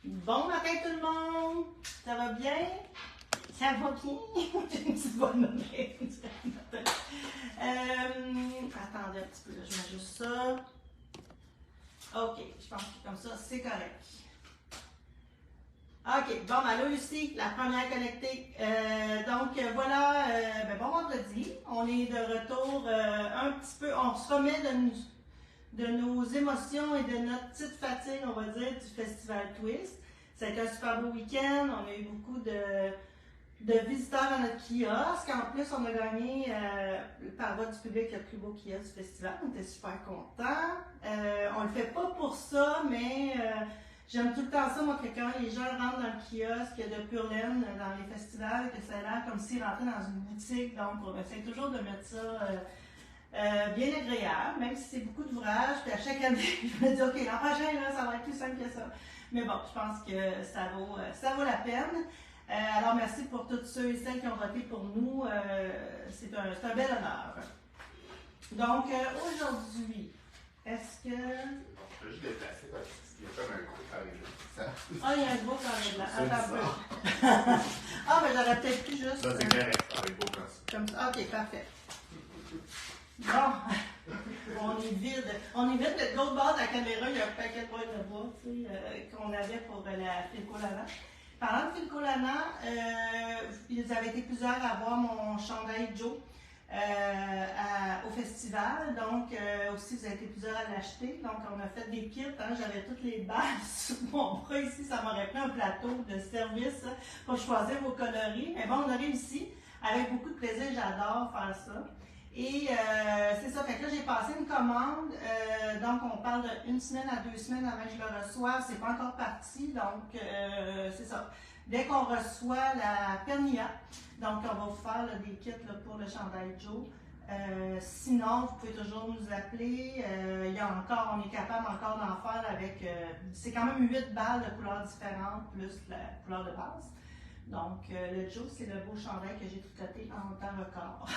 Bon matin tout le monde! Ça va bien? Ça va bien? J'ai une petite bonne oreille. Attendez un petit peu, là, je mets juste ça. OK, je pense que comme ça, c'est correct. OK, bon, ben là aussi, la première connectée. Voilà, bon vendredi. On est de retour un petit peu, on se remet de nos émotions et de notre petite fatigue, on va dire, du Festival Twist. Ça a été un super beau week-end. On a eu beaucoup de visiteurs à notre kiosque. En plus, on a gagné par vote du public le plus beau kiosque du festival. On était super contents. On le fait pas pour ça, mais j'aime tout le temps ça, moi, que quand les gens rentrent dans le kiosque de pure laine dans les festivals, que ça a l'air comme s'ils rentraient dans une boutique. Donc, on essaie toujours de mettre ça bien agréable, même si c'est beaucoup d'ouvrages. Puis à chaque année, je me dis, OK, l'an prochain, là, ça va être plus simple que ça. Mais bon, je pense que ça vaut la peine. Alors, merci pour tous ceux et celles qui ont voté pour nous. C'est un bel honneur. Donc, aujourd'hui, est-ce que... Je vais juste déplacer parce qu'il y a comme un gros carré blanc. Ah, il y a un gros carré blanc. Attends un peu. Ah, mais j'aurais peut-être pu juste... Ça, c'est correct. Ça va être beau comme ça. Comme ça. OK, parfait. Bon, on est vide. De l'autre bord de la caméra, il y a un paquet de boîtes de bois qu'on avait pour la Philco Lana. Parlant de Philco Lana, ils avaient été plusieurs à voir mon chandail Joe au festival. Donc, aussi, vous avez été plusieurs à l'acheter. Donc, on a fait des kits. Hein, j'avais toutes les bases sur mon bras ici. Ça m'aurait pris un plateau de service pour choisir vos coloris. Mais bon, on a réussi. Avec beaucoup de plaisir, j'adore faire ça. Et c'est ça, fait que là j'ai passé une commande, donc on parle d'une semaine à 2 semaines avant que je le reçoive, c'est pas encore parti, donc c'est ça. Dès qu'on reçoit la pernia, donc on va vous faire là, des kits là, pour le chandail Joe. Sinon, vous pouvez toujours nous appeler, il y a encore, on est capable encore d'en faire avec, c'est quand même 8 balles de couleurs différentes plus la couleur de base. Donc, le Joe, c'est le beau chandail que j'ai tricoté en temps record,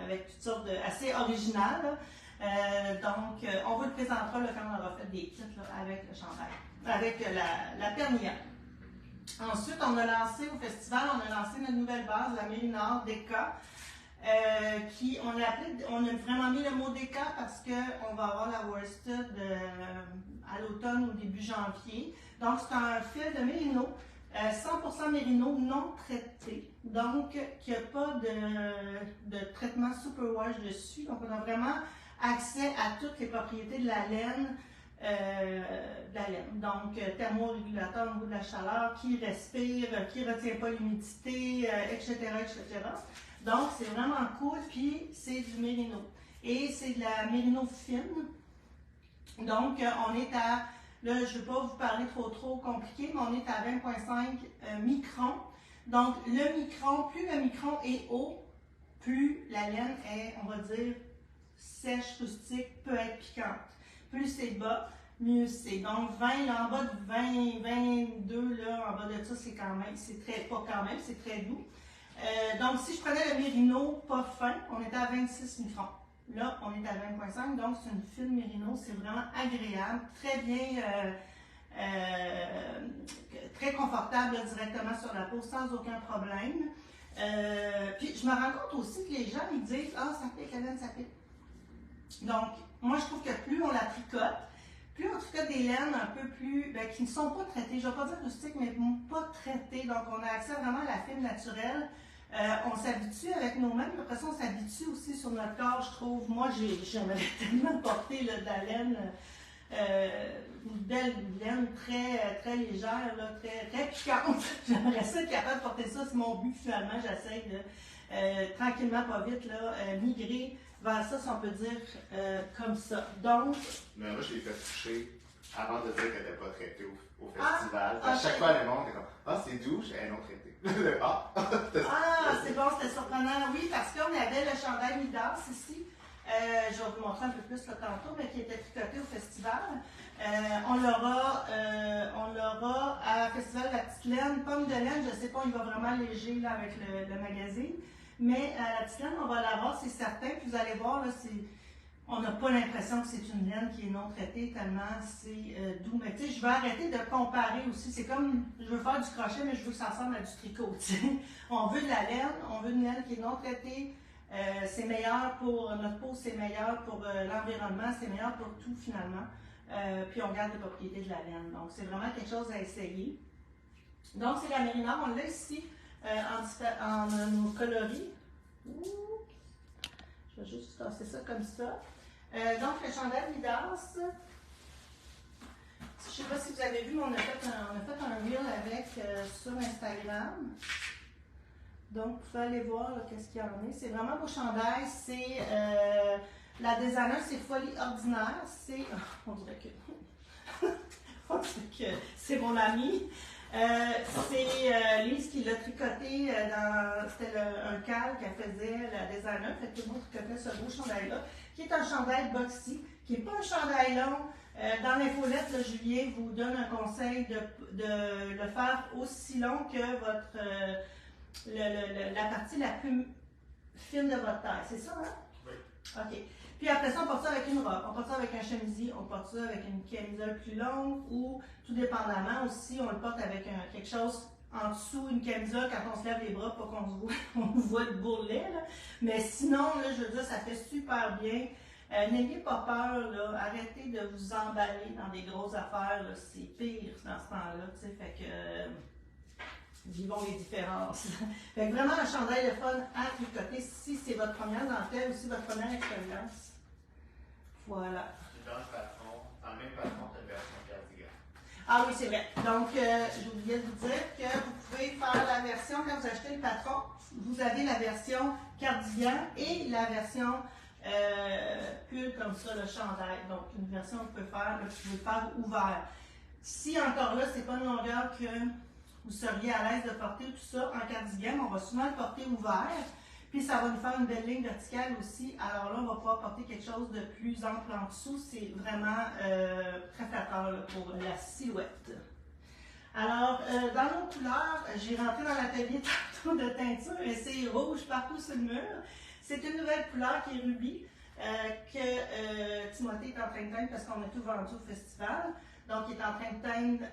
avec toutes sortes assez originales. Donc, on vous le présentera là, quand on aura fait des kits là, avec le chandail, avec la pernia. Ensuite, on a lancé au festival, on a lancé notre nouvelle base, la Mérinard Déca, on a vraiment mis le mot Déca parce qu'on va avoir la worsted à l'automne ou début janvier. Donc, c'est un fil de mérino. 100% mérino non traité, donc il n'y a pas de traitement superwash dessus. Donc on a vraiment accès à toutes les propriétés de la laine. Donc thermorégulateur au niveau de la chaleur, qui respire, qui ne retient pas l'humidité, etc., etc. Donc c'est vraiment cool, puis c'est du mérino. Et c'est de la mérino fine. Donc on est à... Là, je ne vais pas vous parler trop compliqué, mais on est à 20,5 microns. Donc, plus le micron est haut, plus la laine est, on va dire, sèche, rustique, peut être piquante. Plus c'est bas, mieux c'est. Donc, 20, là, en bas de 20, 22, là, en bas de ça, c'est très doux. Donc, si je prenais le mérino pas fin, on était à 26 microns. Là, on est à 20,5, donc c'est une fine mérino, c'est vraiment agréable, très bien, très confortable là, directement sur la peau, sans aucun problème. Puis je me rends compte aussi que les gens, ils disent « Ah, ça pique, la laine, ça pique ». Donc, moi, je trouve que plus on la tricote, plus on tricote des laines un peu plus, qui ne sont pas traitées, je ne vais pas dire rustiques, mais pas traitées, donc on a accès vraiment à la fibre naturelle. On s'habitue avec nos mains, puis après ça, on s'habitue aussi sur notre corps, je trouve. Moi, j'aimerais tellement porter là, de la laine, une belle laine très légère, là, très piquante. J'aimerais ça être capable de porter ça, c'est mon but finalement. J'essaie de, tranquillement, pas vite, là, migrer vers ça, si on peut dire, comme ça. Donc... Mais moi, je l'ai fait toucher avant de dire qu'elle n'était pas traitée au festival. À chaque fois, le monde est comme « Ah, c'est doux, elle est non traitée. » C'est bon, c'était surprenant. Oui, parce qu'on avait le chandail Midas ici. Je vais vous montrer un peu plus là, tantôt, mais qui était tricoté au festival. On l'aura à Festival de la Petite Laine. Pomme de laine, je ne sais pas, il va vraiment léger là, avec le magazine. Mais à la Petite Laine, on va l'avoir, c'est certain. Puis vous allez voir, là, on n'a pas l'impression que c'est une laine qui est non traitée tellement c'est doux. Mais tu sais, je vais arrêter de comparer aussi. C'est comme, je veux faire du crochet, mais je veux que ça ressemble à du tricot. Tu sais. On veut de la laine, on veut une laine qui est non traitée. C'est meilleur pour notre peau, c'est meilleur pour l'environnement, c'est meilleur pour tout finalement. Puis on garde les propriétés de la laine. Donc c'est vraiment quelque chose à essayer. Donc c'est la Mérina, on l'a ici en nos coloris. Je vais juste tasser ça comme ça. Donc le chandail Midas, je ne sais pas si vous avez vu, mais on a fait un reel avec sur Instagram. Donc, vous pouvez aller voir qu'est-ce qu'il y en a. C'est vraiment beau chandail. C'est la designer, c'est Folie Ordinaire. C'est. On dirait que c'est mon amie. C'est Lise qui l'a tricoté c'était un cal qu'elle faisait, la designer. Fait que tout le monde tricotait ce beau chandail-là, qui est un chandail boxy, qui n'est pas un chandail long. Dans l'infolette, Julien vous donne un conseil de le faire aussi long que votre. La partie la plus fine de votre taille, c'est ça, hein? Oui. OK. Puis après ça, on porte ça avec une robe, on porte ça avec un chemisier, on porte ça avec une camisole plus longue ou, tout dépendamment aussi, on le porte avec quelque chose en dessous, une camisole quand on se lève les bras, pas qu'on voit le bourrelet, là. Mais sinon, là, je veux dire, ça fait super bien. N'ayez pas peur, là. Arrêtez de vous emballer dans des grosses affaires, là. C'est pire dans ce temps-là, tu sais, fait que... vivons les différences. Fait que vraiment un chandail de fun à tricoter si c'est votre première dentelle ou si votre première expérience. Voilà. Dans le patron, en même patron, tu as une version cardigan. Ah oui, c'est vrai. Donc, j'ai oublié de vous dire que vous pouvez faire la version, quand vous achetez le patron, vous avez la version cardigan et la version pull comme ça, le chandail. Donc, une version que vous pouvez faire ouvert. Si encore là, c'est pas une longueur que vous seriez à l'aise de porter tout ça en cardigan, on va souvent le porter ouvert, puis ça va nous faire une belle ligne verticale aussi. Alors là, on va pouvoir porter quelque chose de plus ample en dessous. C'est vraiment très flatteur là, pour la silhouette. Alors, dans nos couleurs, j'ai rentré dans l'atelier tantôt de teinture et c'est rouge partout sur le mur. C'est une nouvelle couleur qui est rubis, que Timothée est en train de teindre parce qu'on a tout vendu au festival. Donc, il est en train de teindre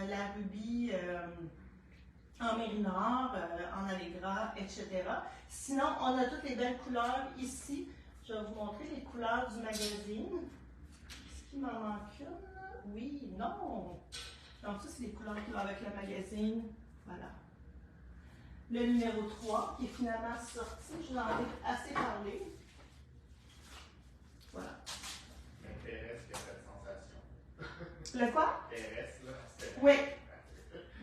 la rubis en Mérinor, en Allegra, etc. Sinon, on a toutes les belles couleurs ici. Je vais vous montrer les couleurs du magazine. Est-ce qu'il m'en manque une? Oui, non. Donc, ça, c'est les couleurs qui vont avec le magazine. Voilà. Le numéro 3, qui est finalement sorti. Je vous en ai assez parlé. Voilà. Mais Thérèse qui a cette sensation. Le quoi? Thérèse, là, c'est... Oui.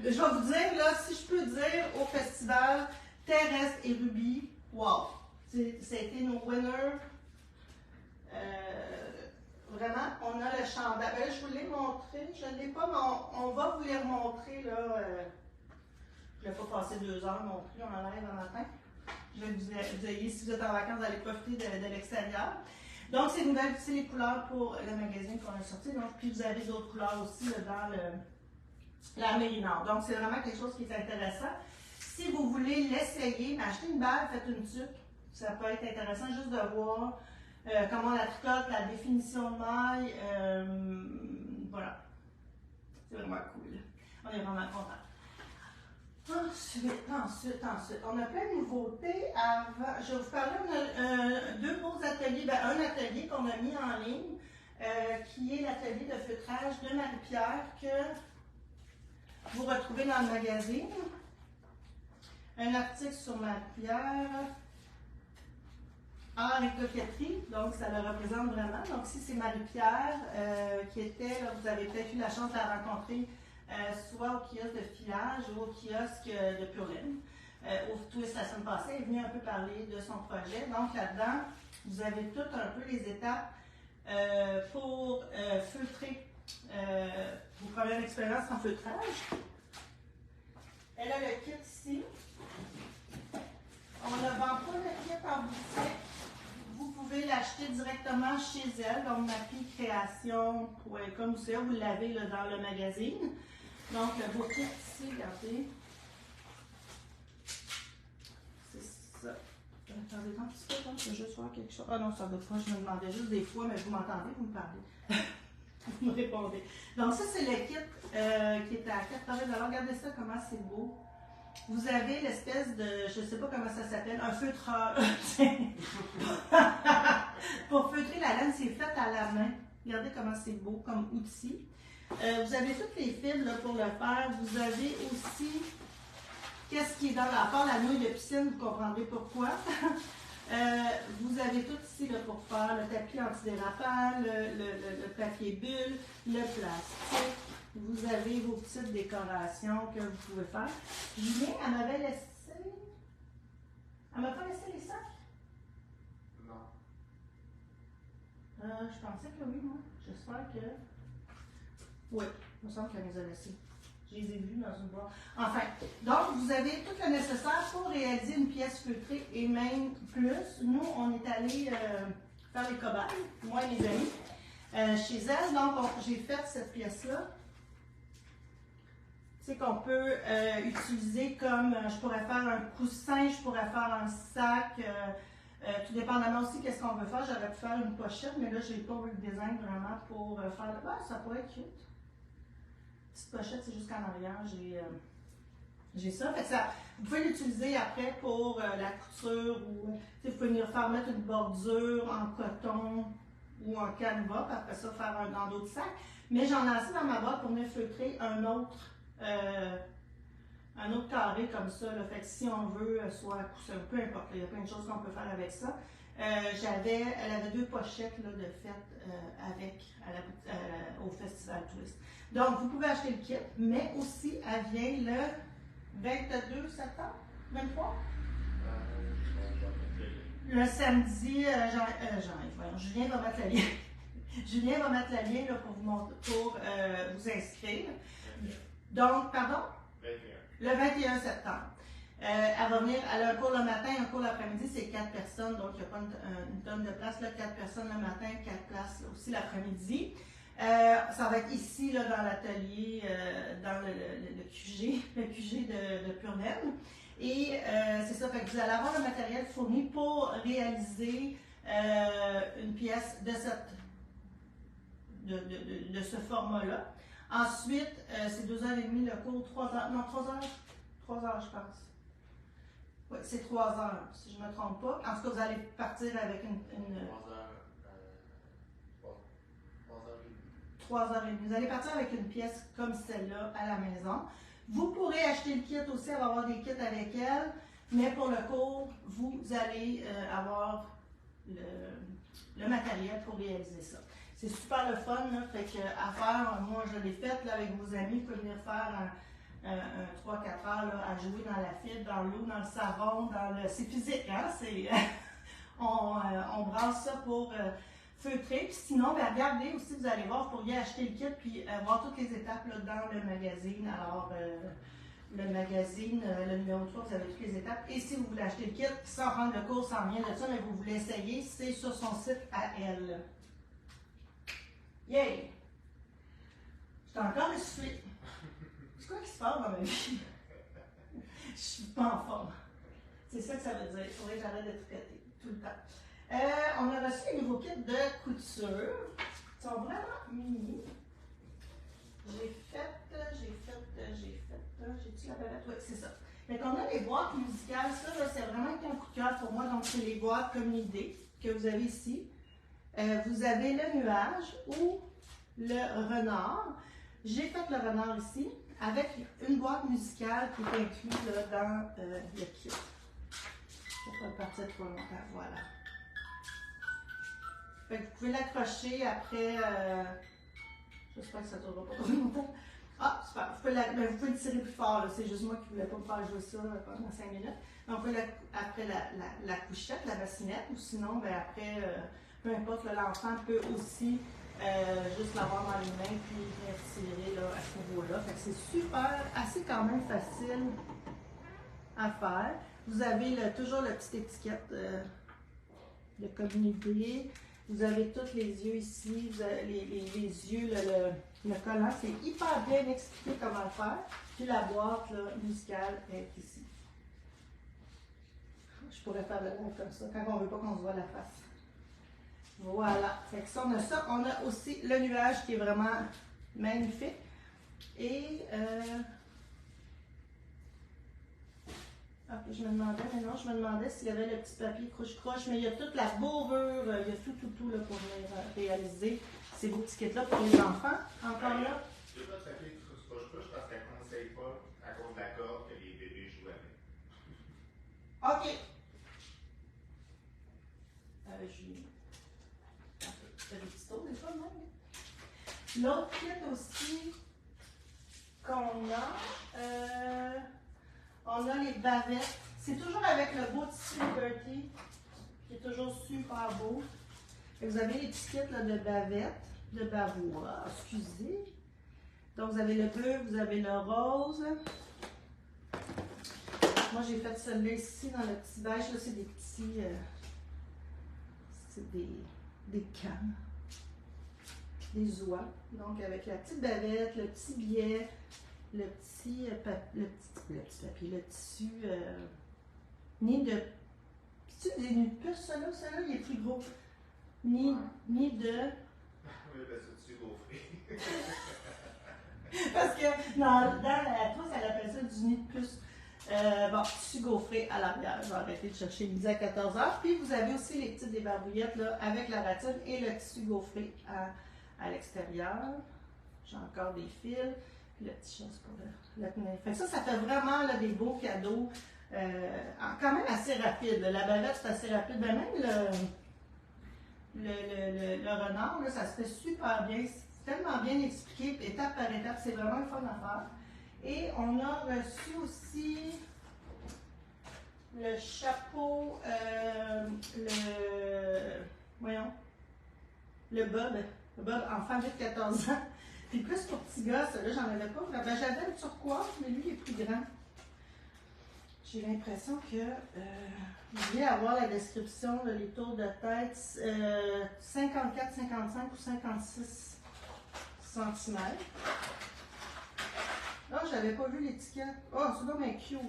Je vais vous dire, là, si je peux dire au festival, Thérèse et Ruby, wow! Ça a été nos winners. Vraiment, on a le chandail. Ben, je vous l'ai montré, je ne l'ai pas, mais on va vous les remontrer, là. Je ne vais pas passer 2 heures non plus, on en arrive un matin. Je vais vous ayez, si vous êtes en vacances, vous allez profiter de l'extérieur. Donc, c'est nouvelles, c'est les couleurs pour le magazine qu'on a sorti. Donc, puis vous avez d'autres couleurs aussi là, dans la Mérinor. Donc, c'est vraiment quelque chose qui est intéressant. Si vous voulez l'essayer, achetez une balle, faites une tuque. Ça peut être intéressant juste de voir comment on la tricote, la définition de maille. Voilà. C'est vraiment cool. On est vraiment contents. Ensuite, on a plein de nouveautés. Avant, je vais vous parler de 2 beaux ateliers. Ben, un atelier qu'on a mis en ligne, qui est l'atelier de feutrage de Marie-Pierre, que vous retrouvez dans le magazine. Un article sur Marie-Pierre, art et coquetterie, donc ça le représente vraiment. Donc ici, c'est Marie-Pierre qui était, là, vous avez peut-être eu la chance de la rencontrer, soit au kiosque de filage ou au kiosque de Purline. Au Twist la semaine passée, elle est venue un peu parler de son projet. Donc là-dedans, vous avez toutes un peu les étapes pour feutrer vos premières expériences en feutrage. Elle a le kit ici. On ne vend pas le kit en boutique. Vous pouvez l'acheter directement chez elle, donc maquilleCréation.com, vous l'avez là, dans le magazine. Donc le beau kit ici, regardez. C'est ça. Attendez un petit peu, je vais juste voir quelque chose. Ah non, ça ne veut pas, je me demandais juste des fois, mais vous m'entendez, vous me parlez. Vous me répondez. Donc ça, c'est le kit qui est à 80 $. Regardez ça, comment c'est beau. Vous avez l'espèce de, je ne sais pas comment ça s'appelle, un feutreur. Pour feutrer la laine, c'est fait à la main. Regardez comment c'est beau comme outil. Vous avez toutes les fils là, pour le faire. Vous avez aussi, qu'est-ce qui est dans la part, la nouille de piscine, vous comprendrez pourquoi. Vous avez tout ici là, pour faire le tapis antidérapant, le papier bulle, le plastique. Vous avez vos petites décorations que vous pouvez faire. Julien, elle m'avait laissé... Elle m'a pas laissé les sacs? Non. Je pensais que oui, moi. J'espère que... Oui, il me semble qu'elle nous a laissés. Je les ai vus dans une boîte. Enfin, donc vous avez tout le nécessaire pour réaliser une pièce feutrée et même plus. Nous, on est allé faire les cobayes, moi et mes amis, chez elle. Donc, j'ai fait cette pièce-là. Tu sais qu'on peut utiliser comme, je pourrais faire un coussin, je pourrais faire un sac, tout dépendamment aussi qu'est-ce qu'on veut faire. J'aurais pu faire une pochette, mais là, j'ai pas eu le design vraiment pour faire. Ah, ça pourrait être cute. Petite pochette, c'est jusqu'en arrière, j'ai ça. Fait que ça. Vous pouvez l'utiliser après pour la couture ou vous pouvez venir faire mettre une bordure en coton ou en canevas, puis après ça faire dans d'autres sacs. Mais j'en ai assez dans ma boîte pour venir feutrer un autre carré comme ça. Là. Fait que si on veut, soit coussin, peu importe, il y a plein de choses qu'on peut faire avec ça. Elle avait 2 pochettes là, de fête au Festival Twist. Donc, vous pouvez acheter le kit, mais aussi, elle vient le 22 septembre, 23? Le samedi, Julien va mettre le lien. Julien va mettre le lien là, pour vous inscrire. Donc, pardon? 21. Le 21 septembre. Elle va venir, elle a un cours le matin, un cours l'après-midi, c'est 4 personnes, donc il n'y a pas une tonne de place, là, 4 personnes le matin, 4 places aussi l'après-midi. Ça va être ici, là, dans l'atelier, dans le QG de Purnelle. Et c'est ça, fait que vous allez avoir le matériel fourni pour réaliser une pièce de ce format-là. Ensuite, c'est 2h30 le cours, 3h, non, 3h je pense. Oui, c'est 3 heures, si je ne me trompe pas. En tout cas, vous allez partir avec une 3h30. Vous allez partir avec une pièce comme celle-là à la maison. Vous pourrez acheter le kit aussi, elle va avoir des kits avec elle, mais pour le cours, vous allez avoir le matériel pour réaliser ça. C'est super le fun, là, fait que à faire, moi je l'ai fait là, avec vos amis, vous pouvez venir faire un 3-4 heures là, à jouer dans la fibre, dans l'eau, dans le savon, c'est physique, hein? On brasse ça pour feutrer. Puis sinon, ben, regardez aussi, vous allez voir, vous pourriez acheter le kit puis voir toutes les étapes là, dans le magazine. Alors, le magazine, le numéro 3, vous avez toutes les étapes. Et si vous voulez acheter le kit, sans prendre le cours, sans rien de ça, mais vous voulez essayer, c'est sur son site à elle. Yay! Je suis encore essoufflée. C'est quoi qui se passe dans ma vie? Je suis pas en forme. C'est ça que ça veut dire. Il faudrait que j'arrête de tricoter tout le temps. On a reçu un nouveau kit de couture. Ils sont vraiment mini. J'ai-tu la palette? Oui, c'est ça. Fait qu'on a les boîtes musicales. Ça, là, c'est vraiment un coup de cœur pour moi. Donc, c'est les boîtes comme l'idée que vous avez ici. Vous avez le nuage ou le renard. J'ai fait le renard ici avec une boîte musicale qui est incluse là, dans le kit. Je ne vais pas partir trop longtemps. Voilà. Fait que vous pouvez l'accrocher après. J'espère que ça ne durera pas trop longtemps. Ah, super. Vous pouvez le tirer plus fort. C'est juste moi qui ne voulais pas me faire jouer ça pendant 5 minutes. Donc, vous pouvez après la couchette, la bassinette, ou sinon, ben, après, peu importe, l'enfant peut aussi juste l'avoir dans les mains puis venir tirer là, à ce niveau-là. Fait que c'est super, assez quand même facile à faire. Vous avez toujours la petite étiquette de communiqué. Vous avez tous les yeux ici, vous avez les yeux, le collant. C'est hyper bien expliqué comment le faire. Puis la boîte là, musicale est ici. Je pourrais faire le live comme ça, quand on ne veut pas qu'on se voit la face. Voilà. Fait que ça, on a ça. On a aussi le nuage qui est vraiment magnifique. Et je me demandais, mais non, je me demandais s'il y avait le petit papier croche-croche, mais il y a toute la bourrure, il y a tout là, pour venir réaliser ces beaux petits kits-là pour les enfants. Encore là. Il n'y a pas de papier croche-croche parce qu'elle ne conseille pas, à cause de la corde, que les bébés jouent avec. OK. J'ai des petits tours, des fois, même. L'autre kit aussi qu'on a, on a les bavettes. C'est toujours avec le beau tissu Liberty, qui est toujours super beau. Et vous avez les petits kits là, de bavettes, de bavois, excusez. Donc vous avez le bleu, vous avez le rose. Moi j'ai fait celui-là ici dans le petit beige, là c'est des petits, c'est des cannes, des oies. Donc avec la petite bavette, le petit biais, le petit papier, le tissu ni de. C'est-tu des nids de puce, celui-là? Celui-là, il est plus gros. Ni de. Oui, ben ça, tu gaufré. Parce que dans la trousse, elle appelle ça du nid de puce. Bon, tissu gaufré à l'arrière. Je vais arrêter de chercher midi à 14h. Puis vous avez aussi les petites débarbouillettes là, avec la ratine et le tissu gaufré à l'extérieur. J'ai encore des fils. Puis la petite chose pour le tenir. Fait que ça fait vraiment là, des beaux cadeaux. Quand même assez rapide. La bavette, c'est assez rapide. Ben, même le renard, là, ça se fait super bien. C'est tellement bien expliqué, étape par étape. C'est vraiment le fun à faire. Et on a reçu aussi le chapeau, le Bob enfant de 14 ans. Puis plus pour petit gosse, là, j'en avais pas. Ben, j'avais le turquoise, mais lui, il est plus grand. J'ai l'impression que je vais avoir la description, là, les tours de tête, 54, 55 ou 56 cm. Ah, je n'avais pas vu l'étiquette. Oh, c'est donc bien cute.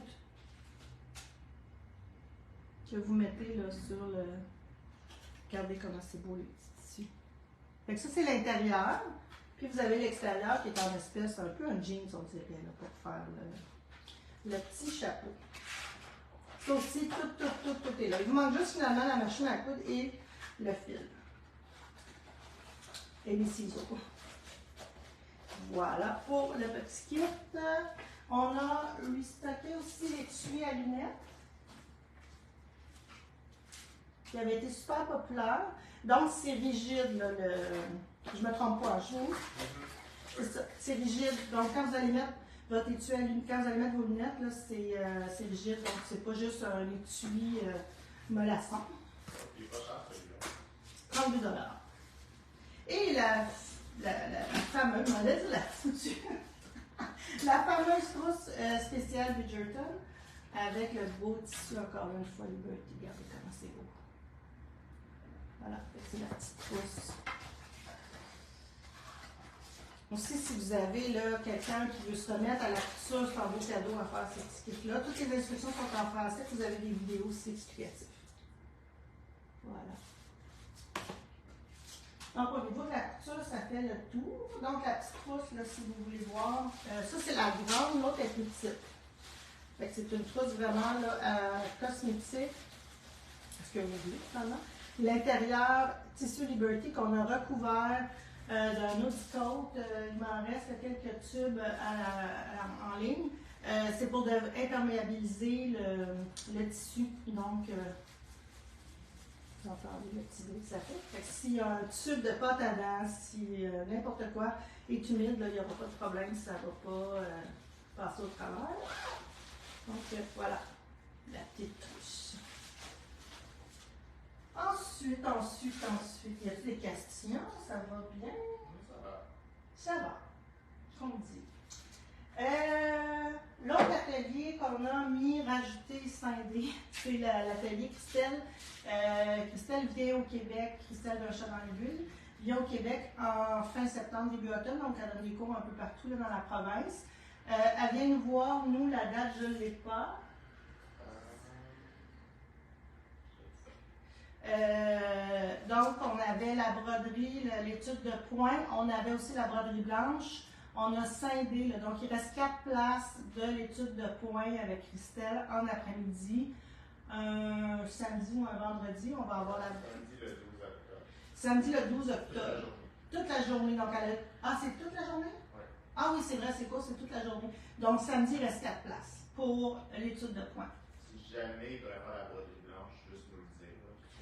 Que vous mettez là sur le. Regardez comment c'est beau les petits tissus. Fait que ça, c'est l'intérieur. Puis vous avez l'extérieur qui est en espèce, un peu un jeans, on dirait, là, pour faire le petit chapeau. Ça aussi, tout est là. Il vous manque juste finalement la machine à coudre et le fil. Et les ciseaux. Voilà pour le petit kit. On a restocké aussi les tuyaux à lunettes qui avaient été super populaires. Donc c'est rigide, là, je ne me trompe pas, c'est ça, c'est rigide. Donc quand vous allez mettre votre étui à lunettes, quand vous allez mettre vos lunettes, là, c'est rigide. Donc c'est pas juste un étui mollasson. Il est pas cher $32. celui-là. Et la fameuse, on va dire la foutue, la fameuse trousse spéciale Bridgerton avec le beau tissu, encore une fois, Liberty. Regardez comment c'est beau. Voilà, c'est la petite trousse. Aussi, si vous avez là quelqu'un qui veut se remettre à la couture, c'est un beau cadeau à faire ces petits kits-là. Toutes les instructions sont en français, vous avez des vidéos aussi explicatives. Voilà. Donc, au niveau de la couture, ça fait le tour. Donc, la petite trousse, là, si vous voulez voir, ça c'est la grande, l'autre est plus petite. Fait que c'est une trousse vraiment là, cosmétique. Est-ce que vous voulez, vraiment? L'intérieur, tissu Liberty qu'on a recouvert d'un Audicôte. Il m'en reste quelques tubes en ligne. C'est pour imperméabiliser le tissu. Donc, vous entendez le petit bruit que ça fait. Fait que s'il y a un tube de pâte à dents, si n'importe quoi est humide, là, il n'y aura pas de problème, ça ne va pas passer au travers. Donc voilà, la petite trousse. Ensuite, il y a des questions, ça va bien? Ça va. Ça va, comme dit. L'autre atelier qu'on a rajouté, scindé, c'est l'atelier Christelle. Christelle vient au Québec, Christelle d'un Cheval-Ville, vient au Québec en fin septembre, début automne, donc elle donne des cours un peu partout là, dans la province. Elle vient nous voir, nous, la date, je ne l'ai pas. Donc, on avait la broderie, l'étude de point. On avait aussi la broderie blanche. On a scindé, là, donc il reste 4 places de l'étude de point avec Christelle en après-midi. Un samedi ou un vendredi, on va avoir la... Samedi le 12 octobre. Samedi le 12 octobre. Toute la journée. Toute la journée. Donc, ah, c'est toute la journée? Oui. Ah oui, c'est vrai, c'est quoi? C'est toute la journée. Donc, samedi, il reste 4 places pour l'étude de point. Si jamais il devrait faire la broderie blanche, juste nous le dire.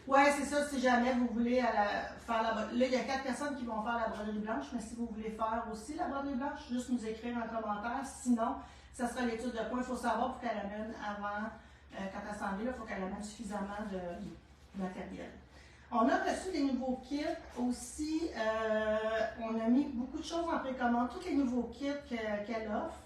Oui, c'est ça. Si jamais vous voulez faire la broderie... Là, il y a 4 personnes qui vont faire la broderie blanche, mais si vous voulez faire aussi la broderie blanche, juste nous écrire un commentaire. Sinon, ça sera l'étude de point. Il faut savoir pour qu'elle amène avant, quand elle s'en vient, il faut qu'elle amène suffisamment de matériel. On a reçu des nouveaux kits aussi. On a mis beaucoup de choses en précommande. Tous les nouveaux kits qu'elle offre.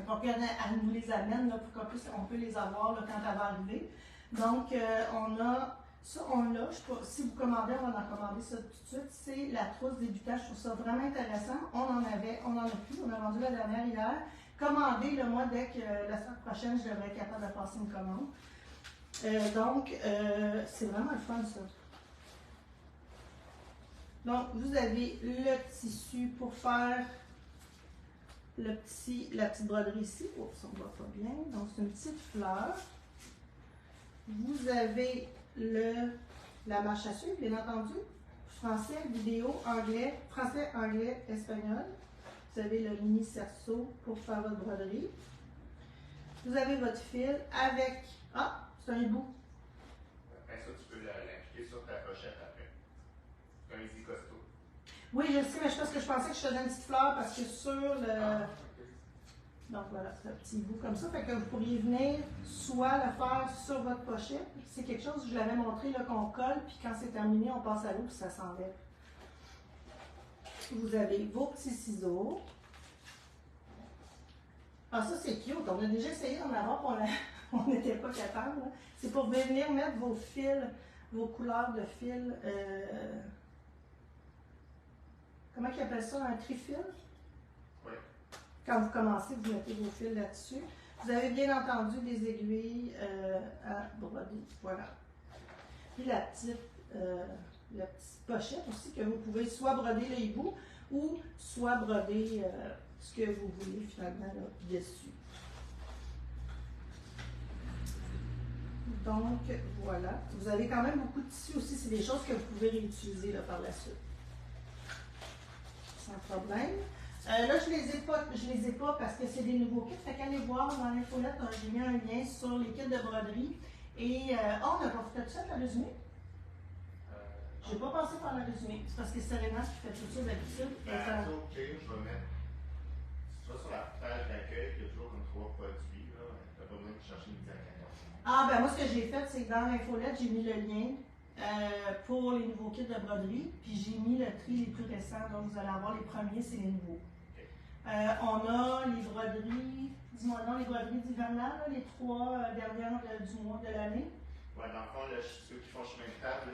Donc, elle nous les amène là, pour qu'on peut les avoir là, quand elle va arriver. Donc, on a ça, on l'a. Si vous commandez, on va en commander ça tout de suite. C'est la trousse débutant. Je trouve ça vraiment intéressant. On en a plus. On a vendu la dernière hier. Commandez-le moi dès que la semaine prochaine, je devrais être capable de passer une commande. C'est vraiment le fun, ça. Donc, vous avez le tissu pour faire la petite broderie ici. Oups, on ne voit pas bien. Donc, c'est une petite fleur. Vous avez la marche à suivre, bien entendu. Français, vidéo, anglais, français, anglais, espagnol. Vous avez le mini cerceau pour faire votre broderie. Vous avez votre fil avec... Ah, c'est un hibou. Après ça, tu peux l'appliquer sur ta pochette après. C'est un easy costaud. Oui, je sais, mais parce que je pensais que je faisais une petite fleur parce que sur le... Okay. Donc voilà, c'est un petit bout comme ça. Fait que vous pourriez venir soit le faire sur votre pochette. C'est quelque chose, je l'avais montré, qu'on colle, puis quand c'est terminé, on passe à l'eau, puis ça s'enlève. Vous avez vos petits ciseaux. Ah, ça c'est cute. On a déjà essayé d'en avoir, on n'était pas capable. C'est pour venir mettre vos fils, vos couleurs de fils. Comment ils appellent ça? Un trifil? Oui. Quand vous commencez, vous mettez vos fils là-dessus. Vous avez bien entendu des aiguilles à broder. Voilà. Puis la petite pochette aussi, que vous pouvez soit broder le hibou ou soit broder ce que vous voulez finalement là, dessus. Donc, voilà. Vous avez quand même beaucoup de tissu aussi. C'est des choses que vous pouvez réutiliser là, par la suite. Sans problème. Là, je les ai pas parce que c'est des nouveaux kits. Fait qu'allez voir dans l'infolette, j'ai mis un lien sur les kits de broderie. Et on n'a pas fait ça, le résumé? Je n'ai pas pensé par le résumé. C'est parce que c'est Serena qui fait tout ça d'habitude. Ok, je vais mettre. Si tu vas sur la page d'accueil, il y a toujours comme 3 produits. Tu n'as pas besoin de chercher une dizaine de... Ah, ben moi, ce que j'ai fait, c'est que dans l'infolette, j'ai mis le lien pour les nouveaux kits de broderie. Puis j'ai mis le tri les plus récents. Donc, vous allez avoir les premiers, c'est les nouveaux. On a les broderies, dis-moi non, les broderies d'hivernal, les 3 dernières du mois de l'année. Ouais, dans le fond, ceux qui font chemin de table,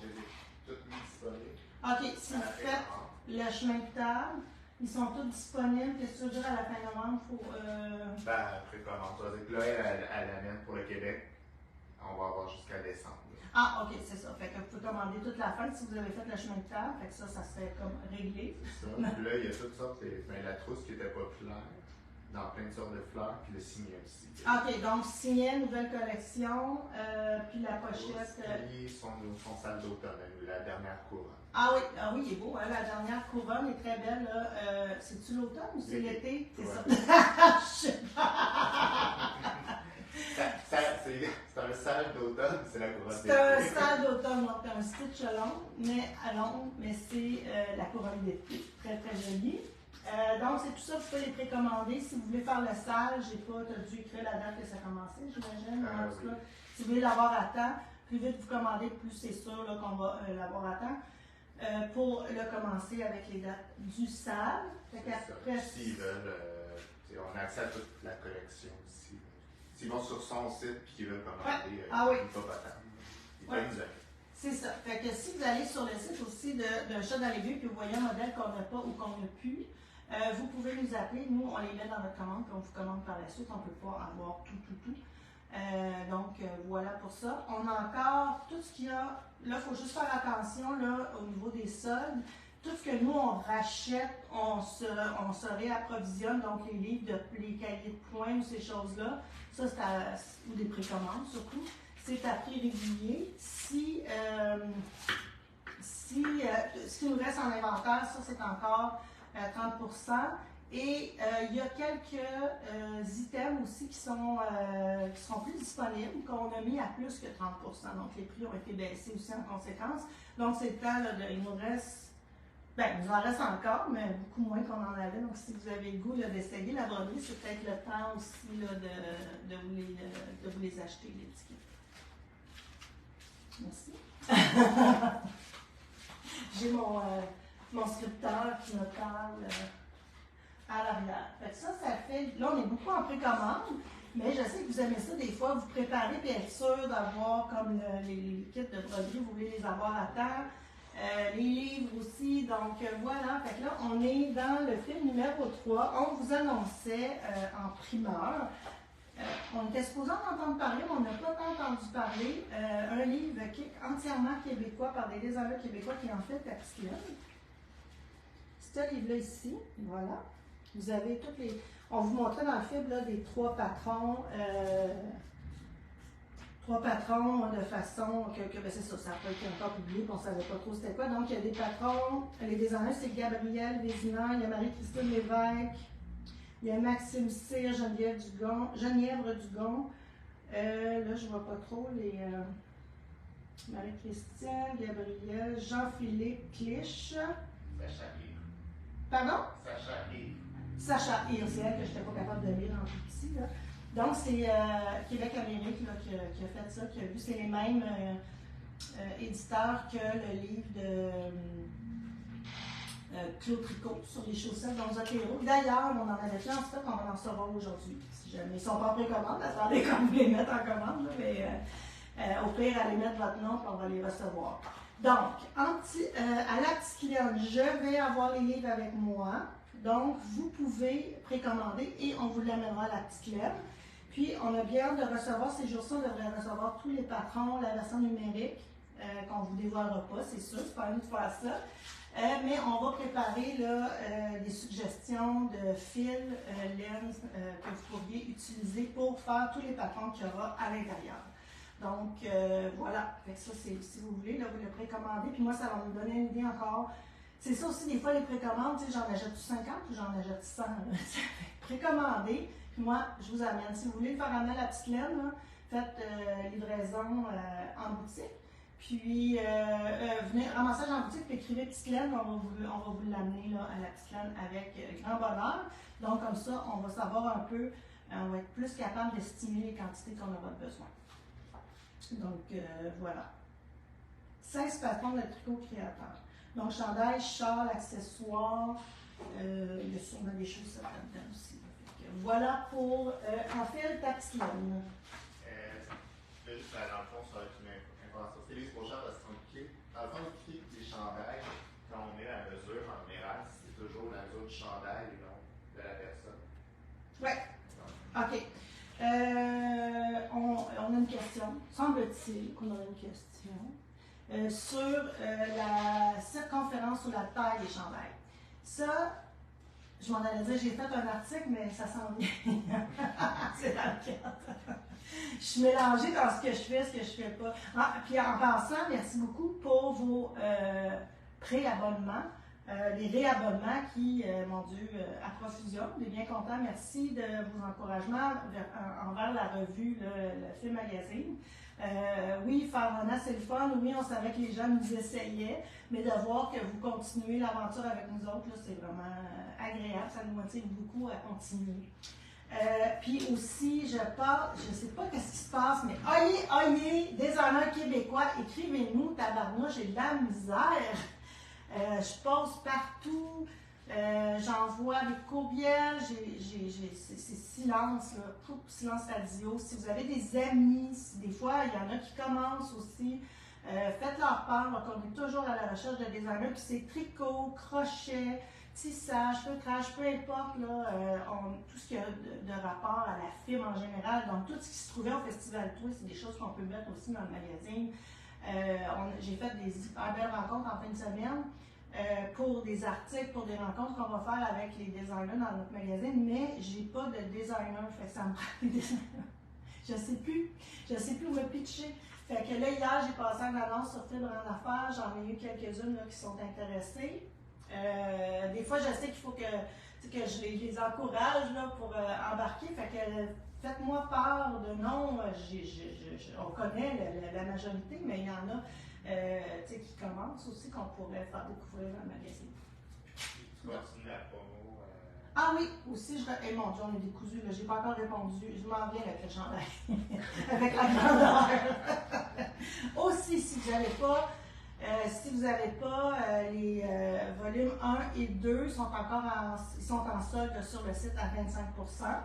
je les ai toutes mis disponibles. OK, si vous faites le chemin de table, ils sont tous disponibles. Qu'est-ce que tu veux dire à la fin novembre? Après, comment ça? Là, elle amène pour le Québec. On va avoir jusqu'à décembre. Ah, OK, c'est ça. Fait que vous pouvez commander toute la fête si vous avez fait le chemin de table. Fait que ça serait comme réglé. C'est ça. Puis là, il y a toutes sortes. La trousse qui était populaire, dans plein de sortes de fleurs, puis le signet aussi. OK, donc signet, nouvelle collection, puis la pochette. Puis son salle d'automne, la dernière couronne. Ah oui, il est beau, hein? La dernière couronne est très belle. C'est-tu l'automne ou c'est l'été? C'est ça. Je sais pas. C'est un salle d'automne, c'est la couronne d'été. C'est un salle d'automne, donc un stitch long, mais c'est la couronne d'été. Très, très jolie. Donc, c'est tout ça, vous pouvez les précommander. Si vous voulez faire le salle, tu as dû écrire la date que ça commençait, j'imagine. En tout cas, si vous voulez l'avoir à temps, plus vite vous commandez, plus c'est sûr qu'on va l'avoir à temps. Pour le commencer avec les dates du salle. S'ils veulent, on a accès à toute la collection aussi. S'ils vont sur son site et qu'ils veulent commander, ils ne peuvent pas attendre. Ils peuvent nous appeler. C'est ça. Fait que si vous allez sur le site aussi d'un chat dans les vues, puis vous voyez un modèle qu'on n'a pas ou qu'on n'a plus, vous pouvez nous appeler. Nous, on les met dans notre commande, puis on vous commande par la suite. On ne peut pas avoir tout. Donc, voilà pour ça. On a encore tout ce qu'il y a. Là, il faut juste faire attention là, au niveau des soldes. Tout ce que nous, on rachète, on se réapprovisionne. Donc, les livres, les cahiers de points ou ces choses-là, ça, ou des précommandes surtout, c'est à prix régulier. Si ce qui nous reste en inventaire, ça, c'est encore 30%. Et il y a quelques items aussi qui seront plus disponibles, qu'on a mis à plus que 30%. Donc, les prix ont été baissés aussi en conséquence. Donc, c'est le temps, là, il nous reste, il nous en reste encore, mais beaucoup moins qu'on en avait. Donc, si vous avez le goût d'essayer la broderie, c'est peut-être le temps aussi là, de vous les acheter, les tickets. Merci. J'ai mon scripteur qui me parle à l'arrière. Ça fait. Là, on est beaucoup en précommande, mais je sais que vous aimez ça des fois, vous préparez et être sûr d'avoir comme les kits de broderie, vous voulez les avoir à temps. Les livres aussi, donc voilà. Fait que là, on est dans le film numéro 3. On vous annonçait en primeur. On était supposé en entendre parler, mais on n'a pas tant entendu parler. Un livre qui est entièrement québécois par des designers québécois qui est en fait Tapsclub. C'est ce livre-là ici, voilà. Vous avez toutes les. On vous montrait dans le film là, des trois patrons de façon que c'est ça n'a pas été encore publié, on ne savait pas trop c'était quoi. Donc, il y a des patrons, les designers, c'est Gabriel Vézina, il y a Marie-Christine Lévesque, il y a Maxime Cyr, Geneviève Dugon. Là, je ne vois pas trop les. Marie-Christine, Gabriel, Jean-Philippe Clich. Sacha Hir. Pardon? Sacha Hir. Sacha Hir, c'est elle que je n'étais pas capable de lire en tout petit. Là. Donc, c'est Québec-Amérique qui a fait ça, qui a vu. C'est les mêmes éditeurs que le livre de Claude Tricot sur les chaussettes dans Zotero. D'ailleurs, on en avait fait en stock, on va en recevoir aujourd'hui. Si jamais ils ne sont pas en précommande, attendez quand vous les mettre en commande, là, mais au pire, allez mettre votre nom et on va les recevoir. Donc, à la petite cliente, je vais avoir les livres avec moi. Donc, vous pouvez précommander et on vous l'amènera à la petite lettre. Puis, on a bien hâte de recevoir, ces jours-ci, on devrait recevoir tous les patrons, la version numérique, qu'on ne vous dévoilera pas, c'est sûr, c'est pas à nous de faire ça. Mais on va préparer là, des suggestions de fils, laine que vous pourriez utiliser pour faire tous les patrons qu'il y aura à l'intérieur. Donc, voilà. Fait que ça, c'est, si vous voulez, là, vous le précommandez. Puis moi, ça va me donner une idée encore. C'est ça aussi, des fois, les précommandes, tu sais, j'en achète 50 ou j'en achète 100. Précommandez. Puis moi, je vous amène. Si vous voulez le faire amener à la petite laine, là, faites livraison en boutique. Puis, venez, ramassage en boutique, puis écrivez petite laine, on va vous l'amener là, à la petite laine avec grand bonheur. Donc, comme ça, on va savoir un peu, on va être plus capable d'estimer les quantités qu'on aura besoin. Donc, voilà. 16 patrons de tricot créateur. Donc, chandail, châle, accessoires, il y a sûrement des choses là-dedans aussi. Voilà pour, en fait, ta petite laine. Juste dans le fond, ça va être une information. C'est les trop cher parce qu'on clique. Dans le fond, on clique les chandails. Quand on met la mesure en général, c'est toujours la mesure du chandail et non de la personne. Oui. OK. On a une question. Semble-t-il qu'on a une question sur la circonférence ou la taille des chandails. Ça, je m'en allais dire, j'ai fait un article, mais ça s'en vient. C'est dans le cadre. Je suis mélangée dans ce que je fais, ce que je fais pas. Ah, puis en passant, merci beaucoup pour vos pré-abonnements, les réabonnements qui, mon Dieu, à profusion. On est bien contents. Merci de vos encouragements envers la revue, le Film Magazine. Oui, faire Rona, c'est le fun. Oui, on savait que les gens nous essayaient, mais de voir que vous continuez l'aventure avec nous autres, là, c'est vraiment agréable. Ça nous motive beaucoup à continuer. Puis aussi, je sais pas qu'est-ce qui se passe, mais oyez, designers québécois, écrivez-nous, tabarnouche, j'ai de la misère. Je poste partout, j'envoie des courriels, c'est silence, là, silence radio. Si vous avez des amis, si des fois il y en a qui commencent aussi, faites leur part. Donc on est toujours à la recherche de designers, puis c'est tricot, crochet, tissage, feutrage, peu importe, là, tout ce qui a de rapport à la fibre en général. Donc, tout ce qui se trouvait au Festival Twist, c'est des choses qu'on peut mettre aussi dans le magazine. J'ai fait des hyper belles rencontres en fin de semaine pour des articles, pour des rencontres qu'on va faire avec les designers dans notre magazine, mais j'ai pas de designer, fait que ça me prend des designers. Je sais plus où me pitcher. Fait que là, hier, j'ai passé une annonce sur Fibre en Affaires, j'en ai eu quelques-unes là, qui sont intéressées. Des fois, je sais qu'il faut que je les encourage là, pour embarquer, fait que faites-moi part de noms, on connaît la majorité, mais il y en a qui commencent aussi qu'on pourrait faire découvrir dans le magazine. Tu continues la promo? Ah oui, aussi, mon Dieu, on est décousu, là, j'ai pas encore répondu, je m'en viens avec le chandail, avec la grandeur. Aussi, si vous n'avez pas, les volumes 1 et 2 sont en solde sur le site à 25%.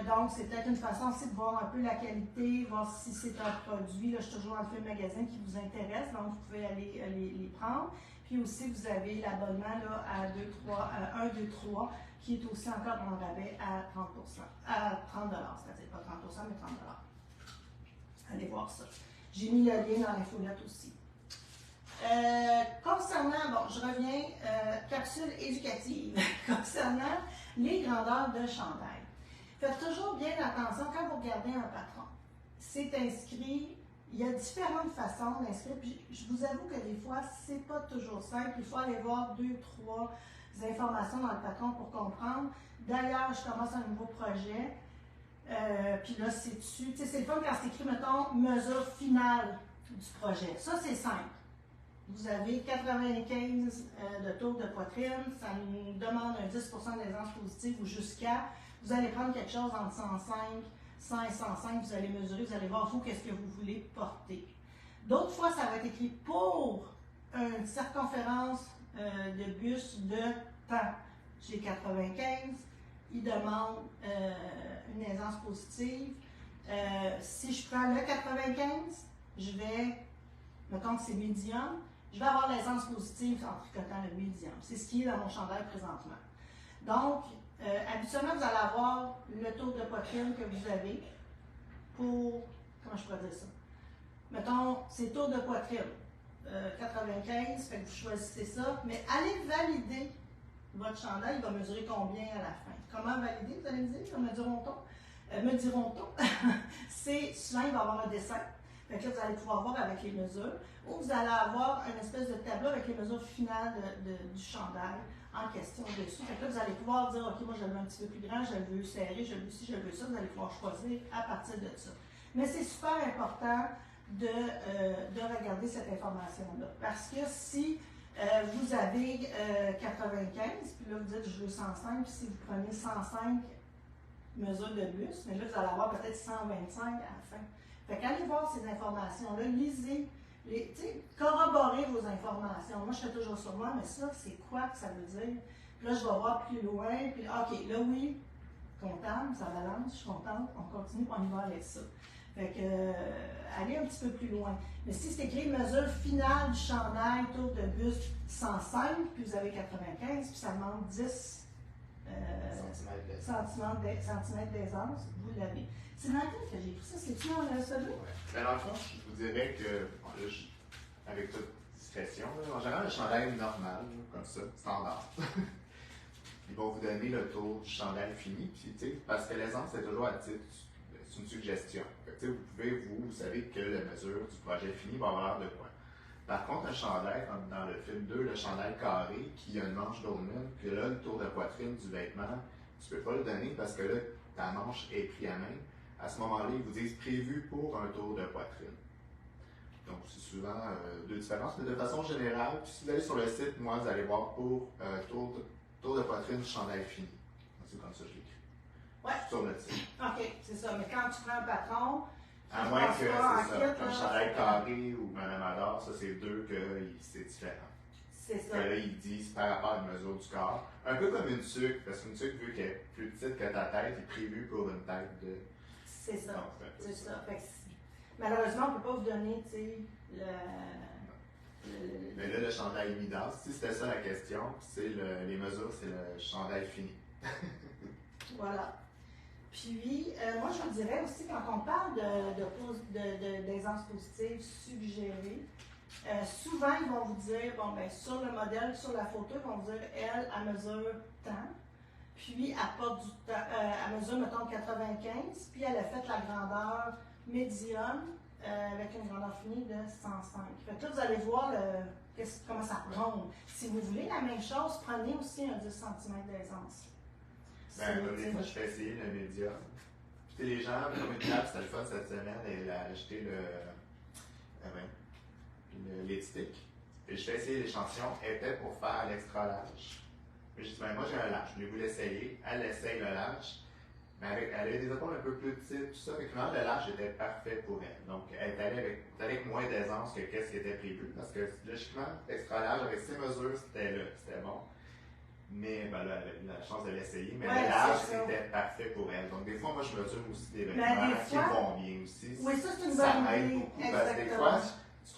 Donc, c'est peut-être une façon aussi de voir un peu la qualité, voir si c'est un produit. Là, je suis toujours dans le film magazine qui vous intéresse, donc vous pouvez aller les prendre. Puis aussi, vous avez l'abonnement à 1, 2, 3, qui est aussi encore en rabais à 30%. À 30 c'est-à-dire pas 30%, mais 30 $. Allez voir ça. J'ai mis le lien dans l'infolette aussi. Concernant, je reviens, capsule éducative. Concernant les grandeurs de chandail. Faites toujours bien attention quand vous regardez un patron. C'est inscrit, il y a différentes façons d'inscrire, puis je vous avoue que des fois, c'est pas toujours simple. Il faut aller voir 2, 3 informations dans le patron pour comprendre. D'ailleurs, je commence un nouveau projet, puis là, c'est dessus. C'est le fun quand c'est écrit, mettons, mesure finale du projet. Ça, c'est simple. Vous avez 95 de tour de poitrine, ça nous demande un 10% d'aisance positive ou jusqu'à. Vous allez prendre quelque chose entre 100 et 105, vous allez mesurer, vous allez voir vous qu'est-ce que vous voulez porter. D'autres fois, ça va être écrit pour une circonférence de buste de temps. J'ai 95, il demande une aisance positive. Si je prends le 95, je vais, mettons que c'est médium, je vais avoir l'aisance positive en tricotant le médium. C'est ce qui est dans mon chandail présentement. Donc, habituellement, vous allez avoir le tour de poitrine que vous avez pour, comment je pourrais dire ça? Mettons, c'est tour de poitrine, 95, fait que vous choisissez ça, mais allez valider votre chandail, il va mesurer combien à la fin. Comment valider, vous allez me dire, me diront-on? C'est, souvent, il va y avoir un dessin. Fait que là, vous allez pouvoir voir avec les mesures, ou vous allez avoir une espèce de tableau avec les mesures finales du chandail en question dessus. Fait que là, vous allez pouvoir dire, OK, moi, je le veux un petit peu plus grand, je le veux serré, je le veux ci, je le veux ça. Vous allez pouvoir choisir à partir de ça. Mais c'est super important de regarder cette information-là. Parce que si vous avez 95, puis là, vous dites, je veux 105, puis si vous prenez 105 mesures de buste, mais là, vous allez avoir peut-être 125 à la fin. Fait qu'allez voir ces informations-là, lisez, corroborez vos informations. Moi, je fais toujours sur moi, mais ça, c'est quoi que ça veut dire? Puis là, je vais voir plus loin, puis OK, là, oui, comptable, ça balance, je suis contente, on continue, puis on y va avec ça. Fait que, allez un petit peu plus loin. Mais si c'est écrit mesure finale du chandail, tour de buste 105, puis vous avez 95, puis ça demande 10 centimètres d'aisance, vous l'avez. C'est dans lequel que j'ai pris ça? C'est-tu dans le solo? Ouais. Mais dans le fond, je vous dirais que, bon, là, avec toute discrétion, là, en général, le chandail normal, là, comme ça, standard. Ils vont vous donner le tour du chandail fini, puis, parce que l'aisance, c'est toujours à titre, c'est une suggestion. Fait que, vous pouvez, vous savez que la mesure du projet fini va avoir de quoi. Par contre, un chandail, comme dans le film 2, le chandail carré, qui a une manche dolman, que là, le tour de poitrine du vêtement, tu ne peux pas le donner parce que là, ta manche est prise à main. À ce moment-là, ils vous disent prévu pour un tour de poitrine. Donc, c'est souvent deux différences, mais de façon générale, puis si vous allez sur le site, moi, vous allez voir pour tour de poitrine, chandail fini. C'est comme ça que je l'écris. Ouais. Sur le site. OK, c'est ça. Mais quand tu prends un patron, à moins que c'est ça, un chandail carré ou Madame Adore, ça, c'est deux que c'est différent. C'est ça. Là, ils disent par rapport à une mesure du corps. Un peu comme une tuque, parce qu'une tuque, vu qu'elle est plus petite que ta tête, est prévue pour une tête de. C'est ça. C'est ça. Fait que malheureusement, on ne peut pas vous donner, Mais là, le chandail Midas, si c'était ça la question, c'est les mesures, c'est le chandail fini. Voilà. Puis, moi, je vous dirais aussi, quand on parle d'aisance positive suggérée, souvent, ils vont vous dire, bon, ben, sur le modèle, sur la photo, ils vont vous dire, elle mesure tant. Puis, elle mesure, mettons, 95. Puis, elle a fait la grandeur médium avec une grandeur finie de 105. Fait que là, vous allez voir comment ça ronde. Si vous voulez la même chose, prenez aussi un 10 cm d'aisance. Ben, des fois, je fais essayer le médium. Puis, les gens, comme une table, c'était le fun cette semaine, elle a acheté l'éthique. Puis, je fais essayer l'échantillon, était pour faire l'extra large. Puis, je dis, ben, moi, j'ai un large, voulez-vous l'essayer? Elle essaye le large. Mais elle avait des épaules un peu plus petites, tout ça. Fait que finalement, le large était parfait pour elle. Donc, elle est allée avec moins d'aisance que ce qui était prévu. Parce que, logiquement, l'extra large, avec ses mesures, c'était là, c'était bon. Mais ben là, elle avait eu la chance de l'essayer, mais le large, c'était parfait pour elle. Donc, des fois, moi, je mesure aussi des vêtements qui vont bien aussi. Oui, ça, c'est une ça bonne aide idée. beaucoup. Parce que des fois, tu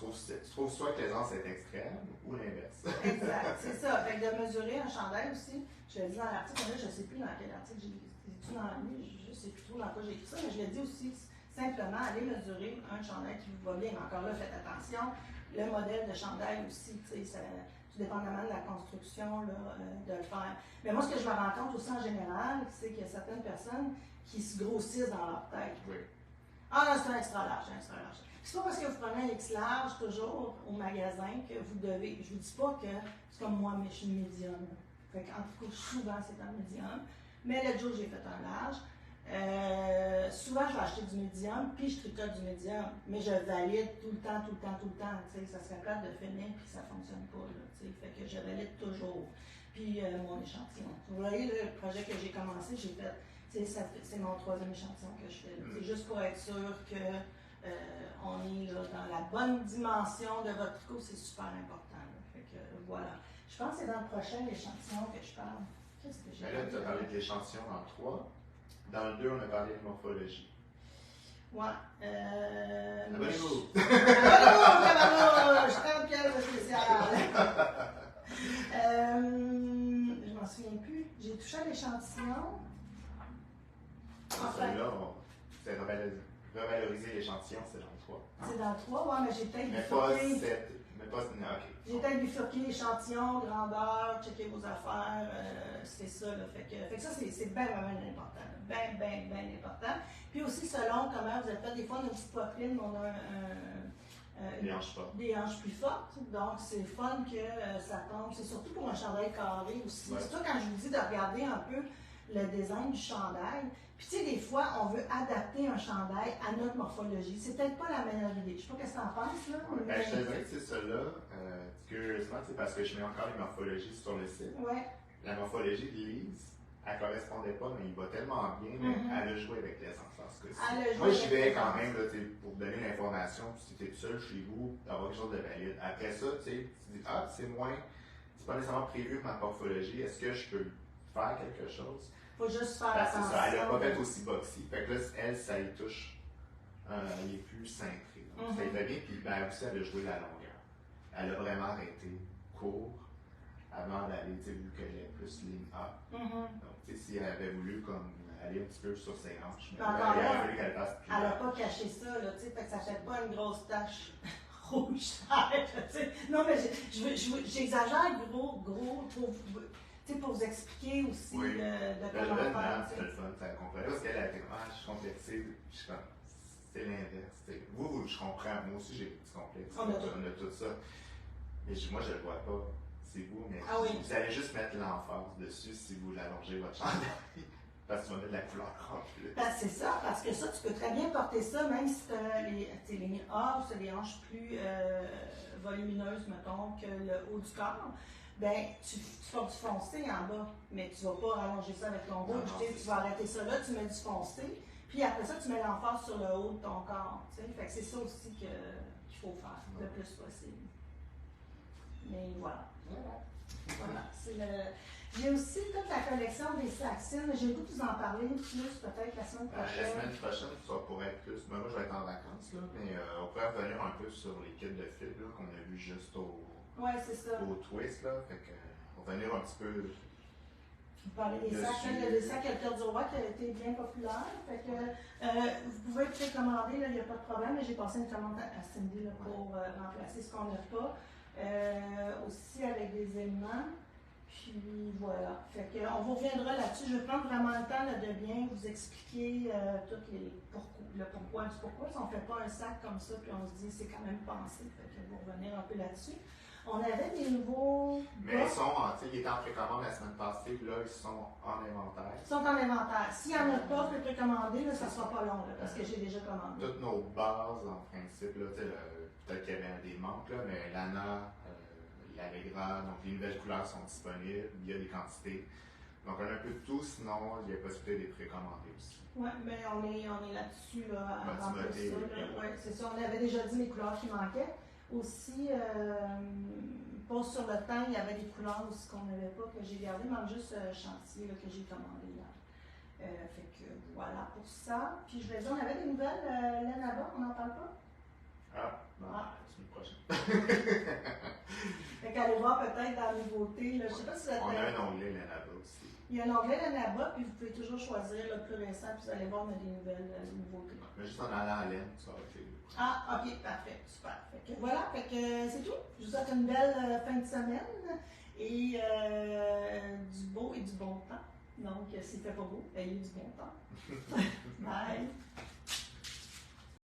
trouves soit que l'aisance est extrême ou l'inverse. Exact, c'est ça. Fait que de mesurer un chandail aussi, je l'ai dit dans l'article, là, je ne sais plus dans quel article j'ai écrit dans la nuit, je ne sais plus trop dans quoi j'ai écrit ça, mais je l'ai dit aussi simplement, allez mesurer un chandail qui vous va bien. Mais encore là, faites attention, le modèle de chandail aussi, tu sais, tout dépendamment de la construction là, de le faire. Mais moi, ce que je me rends compte aussi en général, c'est qu'il y a certaines personnes qui se grossissent dans leur tête. Oui. Ah non, c'est un extra large, c'est un extra large. C'est pas parce que vous prenez un X large toujours au magasin que vous devez. Je vous dis pas que c'est comme moi, mais je suis médium. Fait qu'en tout cas, souvent c'est un médium. Mais l'autre jour, j'ai fait un large. Souvent, je vais acheter du médium, puis je tricote du médium, mais je valide tout le temps. Ça serait plate de finir, puis ça ne fonctionne pas. Là, fait que je valide toujours. Puis mon échantillon. Vous voyez, le projet que j'ai commencé, j'ai fait. C'est mon 3e échantillon que je fais. C'est juste pour être sûr que on est là, dans la bonne dimension de votre tricot, c'est super important. Là. Fait que voilà. Je pense que c'est dans le prochain échantillon que je parle. Qu'est-ce que j'ai Là, tu as parlé de l'échantillon dans le 3. Dans le 2, on a parlé de morphologie. Ouais. Abonnez-vous! Abonnez-vous! Je prends pièce spéciale. Je m'en souviens plus. J'ai touché à l'échantillon. Celui-là, c'est revaloriser l'échantillon, c'est dans le 3. C'est dans le 3, ouais, mais j'ai peut-être bifurqué. J'ai peut-être bifurqué l'échantillon, grandeur, checker vos affaires, c'est ça. Là. Fait que ça, c'est bien important. Bien important. Puis aussi, selon comment vous êtes fait, des fois, on a une petite poitrine, on a des hanches plus fortes. Donc, c'est fun que ça tombe. C'est surtout pour un chandail carré aussi. Ouais. C'est toi, quand je vous dis de regarder un peu le design du chandail. Puis, tu sais, des fois, on veut adapter un chandail à notre morphologie. C'est peut-être pas la meilleure idée. Je sais pas ce que tu en penses, là. Ouais, ben, je te dirais que c'est cela. Curieusement, c'est parce que je mets encore les morphologies sur le site. Ouais. La morphologie de Lise, elle correspondait pas, mais il va tellement bien, mais elle a joué avec l'essence. Moi, j'y vais quand même là, pour donner l'information, si tu es seul chez vous, d'avoir quelque chose de valide. Après ça, tu dis, c'est pas nécessairement prévu pour ma morphologie, est-ce que je peux faire quelque chose? Faut juste faire attention. C'est ça, elle n'a pas fait aussi boxy. Fait que là, elle, ça y touche, il est plus cintré. Donc, ça y va bien, puis ben, aussi, elle a joué la longueur. Elle a vraiment arrêté court avant d'aller, vu qu'elle est plus ligne A. Donc, si elle avait voulu comme aller un petit peu sur ses hanches, mais là, il a fallu qu'elle fasse plus. Elle n'a pas caché ça, là, fait que ça fait pas une grosse tache rouge. Non, mais j'exagère gros pour vous expliquer aussi de comment faire. C'est le fun, ça complète. Parce qu'elle a été je suis complexée, c'est l'inverse. Vous, je comprends, moi aussi j'ai des petits complexes. On a tout ça. Mais moi, je le vois pas. C'est vous, mais vous allez juste mettre l'emphase dessus si vous allongez votre chandail. Parce que tu vas mettre de la couleur en plus. C'est ça, parce que ça, tu peux très bien porter ça, même si tu as les lignes A, ou les hanches plus volumineuses, mettons, que le haut du corps. Ben, tu vas du foncé en bas, mais tu ne vas pas rallonger ça avec ton rouge. Tu vas arrêter ça là, tu mets du foncé, puis après ça, tu mets l'emphase sur le haut de ton corps. Fait que c'est ça aussi qu'il faut faire le plus possible. Mais voilà. Voilà. J'ai aussi toute la collection des Saxines. J'ai le goût de vous en parler plus peut-être la semaine prochaine. La semaine prochaine, ça pourrait être plus. Moi, je vais être en vacances, là, mais on pourrait revenir un peu sur les kits de fil qu'on a vu juste c'est ça. au twist. Là, fait que, revenir un petit peu. Vous parlez des sacs, il y a des sacs à cœur du roi qui a été bien populaire. Fait que, vous pouvez précommander, il n'y a pas de problème. J'ai passé une commande à Cindy là, pour remplacer ce qu'on n'a pas. Aussi avec des éléments. Puis voilà. Fait que, on vous reviendra là-dessus. Je vais prendre vraiment le temps là, de bien vous expliquer le pourquoi du pourquoi. Si on ne fait pas un sac comme ça, puis on se dit c'est quand même pensé. Fait que vous revenir un peu là-dessus. On avait des nouveaux. Mais ils étaient en précommande la semaine passée, puis là, ils sont en inventaire. Ils sont en inventaire. S'il n'y en a pas, vous pouvez précommander, là, ça ne sera pas long, là, parce que j'ai déjà commandé. Toutes nos bases, en principe, là, peut-être qu'il y avait des manques, là, mais l'ANA, l'Allegra, donc les nouvelles couleurs sont disponibles, il y a des quantités. Donc on a un peu de tout, sinon il y a possibilité de les précommander aussi. Oui, mais on est là-dessus, là, à remplir ça. Oui, c'est ça. On avait déjà dit les couleurs qui manquaient. Aussi, pas sur le temps, il y avait des couleurs aussi qu'on n'avait pas, que j'ai gardé, même juste chantier là, que j'ai commandé hier. Fait que voilà pour ça. Puis je vais dire, on avait des nouvelles laine à bas, on n'en parle pas? La semaine prochaine. Fait qu'allez voir peut-être dans la nouveauté. Là, je sais pas si on a un onglet laine à bas aussi. Il y a un onglet laine à bas, puis vous pouvez toujours choisir le plus récent, puis vous allez voir, on a des nouvelles nouveautés. Mais juste en allant à laine, ça va être. Ok, parfait, super. Fait que voilà, fait que c'est tout. Je vous souhaite une belle fin de semaine et du beau et du bon temps. Donc, s'il ne fait pas beau, ayez du bon temps. Bye!